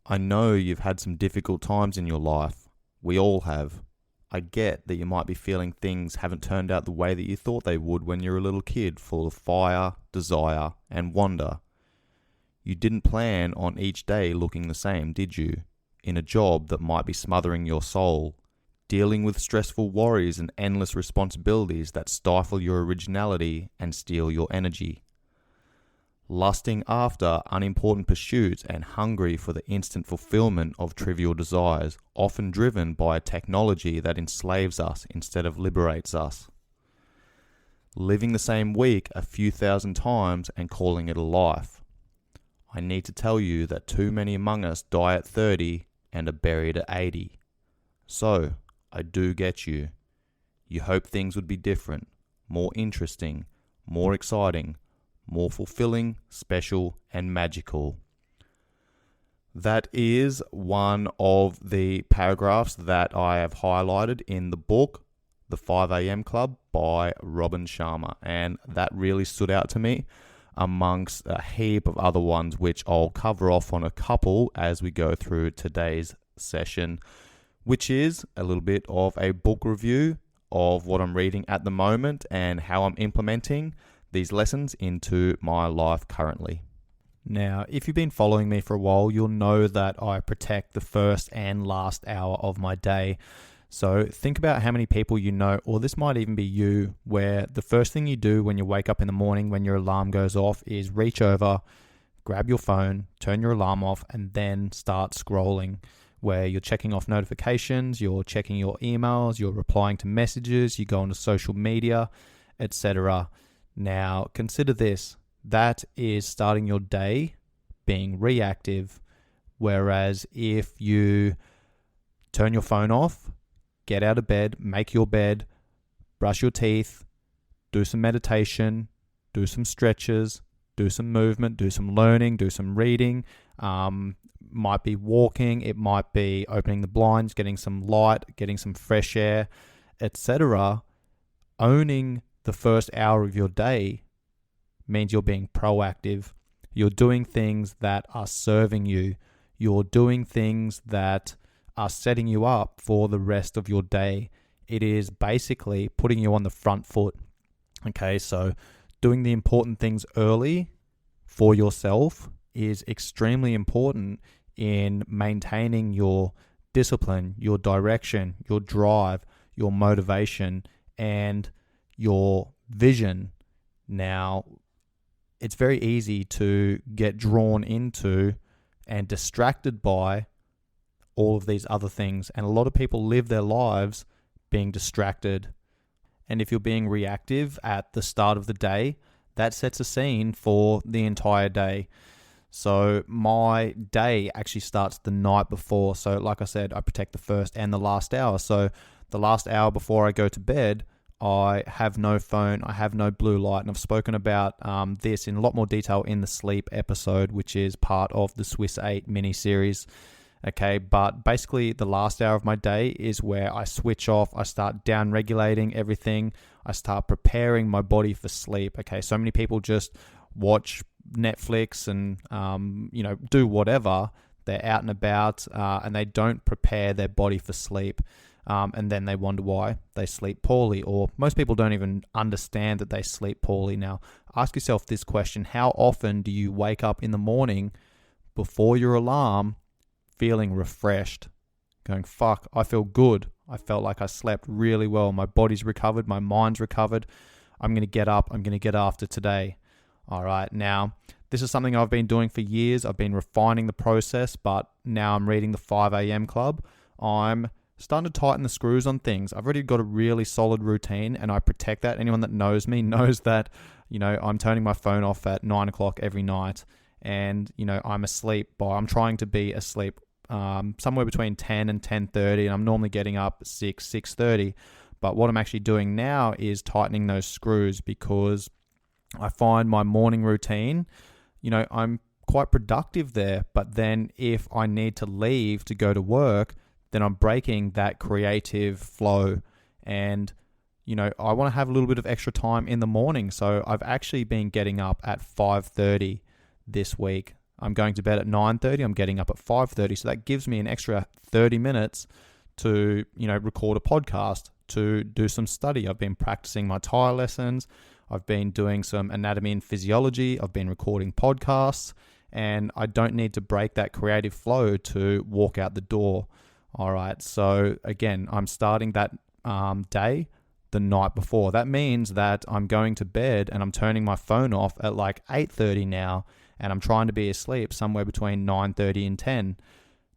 I know you've had some difficult times in your life. We all have. I get that you might be feeling things haven't turned out the way that you thought they would when you were a little kid, full of fire, desire, and wonder. You didn't plan on each day looking the same, did you? In a job that might be smothering your soul, dealing with stressful worries and endless responsibilities that stifle your originality and steal your energy. Lusting after unimportant pursuits and hungry for the instant fulfillment of trivial desires, often driven by a technology that enslaves us instead of liberates us. Living the same week a few thousand times and calling it a life. I need to tell you that too many among us die at 30 and are buried at 80. So, I do get you. You hope things would be different, more interesting, more exciting, more fulfilling, special, and magical. That is one of the paragraphs that I have highlighted in the book, The 5am Club by Robin Sharma. And that really stood out to me amongst a heap of other ones, which I'll cover off on a couple as we go through today's session, which is a little bit of a book review of what I'm reading at the moment and how I'm implementing these lessons into my life currently. Now, if you've been following me for a while, you'll know that I protect the first and last hour of my day. So think about how many people you know, or this might even be you, where the first thing you do when you wake up in the morning, when your alarm goes off, is reach over, grab your phone, turn your alarm off, and then start scrolling, where you're checking off notifications, you're checking your emails, you're replying to messages, you go onto social media, etc. Now, consider this. That is starting your day being reactive, whereas if you turn your phone off, get out of bed, make your bed, brush your teeth, do some meditation, do some stretches, do some movement, do some learning, do some reading, might be walking, it might be opening the blinds, getting some light, getting some fresh air, etc. Owning the first hour of your day means you're being proactive. You're doing things that are serving you. You're doing things that are setting you up for the rest of your day. It is basically putting you on the front foot. Okay, so doing the important things early for yourself is extremely important in maintaining your discipline, your direction, your drive, your motivation, and your vision. Now, it's very easy to get drawn into and distracted by all of these other things. And a lot of people live their lives being distracted. And if you're being reactive at the start of the day, that sets a scene for the entire day. So my day actually starts the night before. So like I said, I protect the first and the last hour. So the last hour before I go to bed, I have no phone, I have no blue light, and I've spoken about this in a lot more detail in the sleep episode, which is part of the Swiss 8 mini-series. Okay, but basically the last hour of my day is where I switch off, I start down-regulating everything, I start preparing my body for sleep. Okay, so many people just watch Netflix and, do whatever. They're out and about and they don't prepare their body for sleep. And then they wonder why they sleep poorly, or most people don't even understand that they sleep poorly. Now, ask yourself this question: how often do you wake up in the morning before your alarm feeling refreshed, going, fuck, I feel good, I felt like I slept really well, my body's recovered, my mind's recovered, I'm going to get up, I'm going to get after today. All right, now, this is something I've been doing for years. I've been refining the process, but now I'm reading the 5am Club. I'm starting to tighten the screws on things. I've already got a really solid routine and I protect that. Anyone that knows me knows that, I'm turning my phone off at 9 o'clock every night and, I'm trying to be asleep somewhere between 10 and 10:30 and I'm normally getting up at 6:30. But what I'm actually doing now is tightening those screws because I find my morning routine, I'm quite productive there. But then if I need to leave to go to work, then I'm breaking that creative flow and, I want to have a little bit of extra time in the morning. So I've actually been getting up at 5:30 this week. I'm going to bed at 9:30. I'm getting up at 5:30. So that gives me an extra 30 minutes to, record a podcast, to do some study. I've been practicing my Thai lessons. I've been doing some anatomy and physiology. I've been recording podcasts, and I don't need to break that creative flow to walk out the door. All right. So again, I'm starting that day the night before. That means that I'm going to bed and I'm turning my phone off at like 8:30 now, and I'm trying to be asleep somewhere between 9:30 and 10.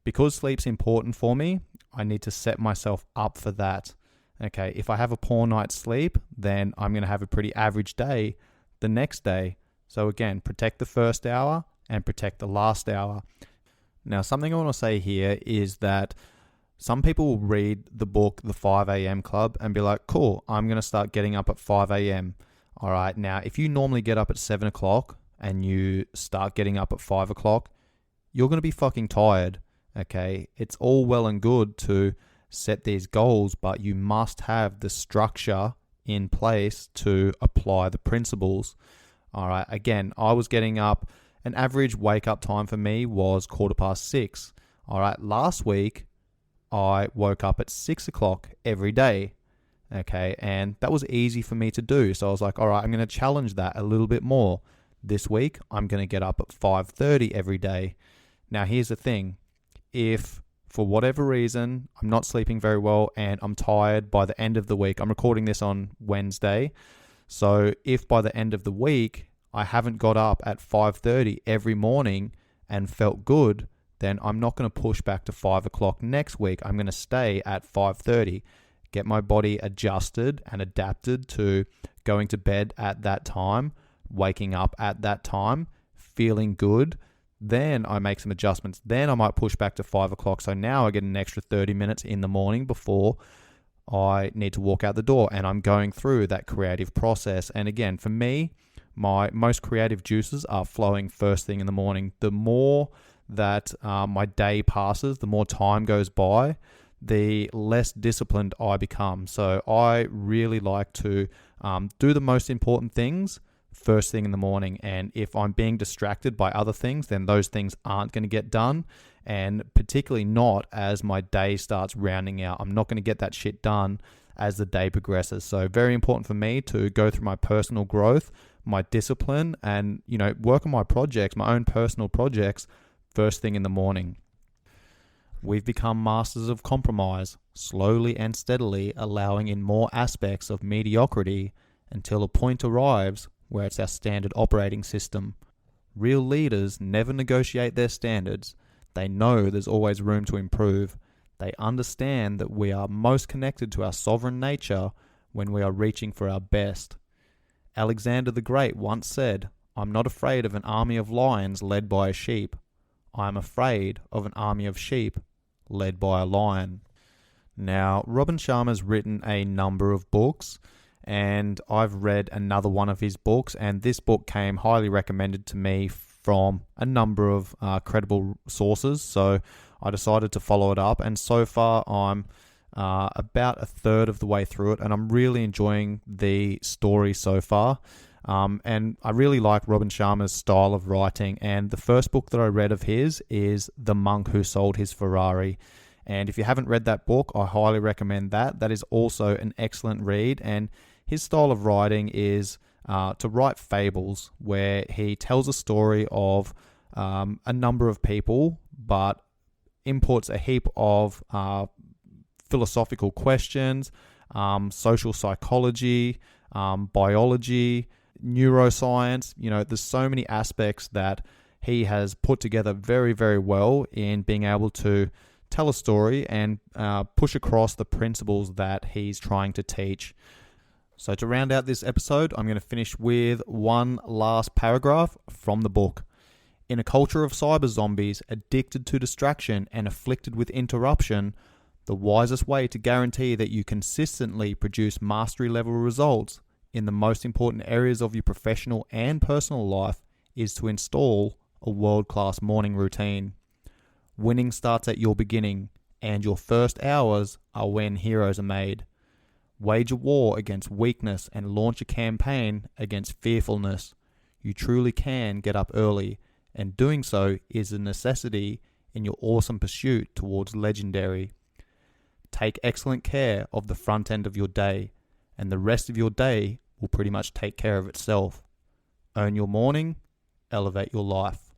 Because sleep's important for me, I need to set myself up for that. Okay, if I have a poor night's sleep, then I'm going to have a pretty average day the next day. So again, protect the first hour and protect the last hour. Now, something I want to say here is that some people will read the book, The 5 a.m. Club, and be like, cool, I'm going to start getting up at 5 a.m. All right, now, if you normally get up at 7 o'clock and you start getting up at 5 o'clock, you're going to be fucking tired, okay? It's all well and good to set these goals, but you must have the structure in place to apply the principles. All right, again, I was getting up, an average wake up time for me was 6:15. All right, last week, I woke up at 6 o'clock every day, okay? And that was easy for me to do. So I was like, all right, I'm going to challenge that a little bit more. This week, I'm going to get up at 5:30 every day. Now, here's the thing. If for whatever reason, I'm not sleeping very well and I'm tired by the end of the week, I'm recording this on Wednesday. So if by the end of the week, I haven't got up at 5:30 every morning and felt good, then I'm not going to push back to 5 o'clock next week. I'm going to stay at 5:30, get my body adjusted and adapted to going to bed at that time, waking up at that time, feeling good. Then I make some adjustments. Then I might push back to 5 o'clock. So now I get an extra 30 minutes in the morning before I need to walk out the door, and I'm going through that creative process. And again, for me, my most creative juices are flowing first thing in the morning. The more that my day passes, the more time goes by, the less disciplined I become. So I really like to do the most important things first thing in the morning. And if I'm being distracted by other things, then those things aren't going to get done. And particularly not as my day starts rounding out. I'm not going to get that shit done as the day progresses. So very important for me to go through my personal growth, my discipline, and, work on my projects, my own personal projects, first thing in the morning. We've become masters of compromise, slowly and steadily allowing in more aspects of mediocrity until a point arrives where it's our standard operating system. Real leaders never negotiate their standards. They know there's always room to improve. They understand that we are most connected to our sovereign nature when we are reaching for our best. Alexander the Great once said, "I'm not afraid of an army of lions led by a sheep. I am afraid of an army of sheep led by a lion." Now, Robin Sharma's written a number of books, and I've read another one of his books, and this book came highly recommended to me from a number of credible sources, so I decided to follow it up, and so far I'm about a third of the way through it, and I'm really enjoying the story so far. And I really like Robin Sharma's style of writing, and the first book that I read of his is The Monk Who Sold His Ferrari. And if you haven't read that book, I highly recommend that. That is also an excellent read, and his style of writing is to write fables where he tells a story of a number of people, but imports a heap of philosophical questions, social psychology, biology, neuroscience. There's so many aspects that he has put together very, very well in being able to tell a story and push across the principles that he's trying to teach. So to round out this episode, I'm going to finish with one last paragraph from the book. In a culture of cyber zombies addicted to distraction and afflicted with interruption, the wisest way to guarantee that you consistently produce mastery-level results in the most important areas of your professional and personal life is to install a world-class morning routine. Winning starts at your beginning, and your first hours are when heroes are made. Wage a war against weakness and launch a campaign against fearfulness. You truly can get up early and doing so is a necessity in your awesome pursuit towards legendary. Take excellent care of the front end of your day, and the rest of your day will pretty much take care of itself. Own your morning, elevate your life.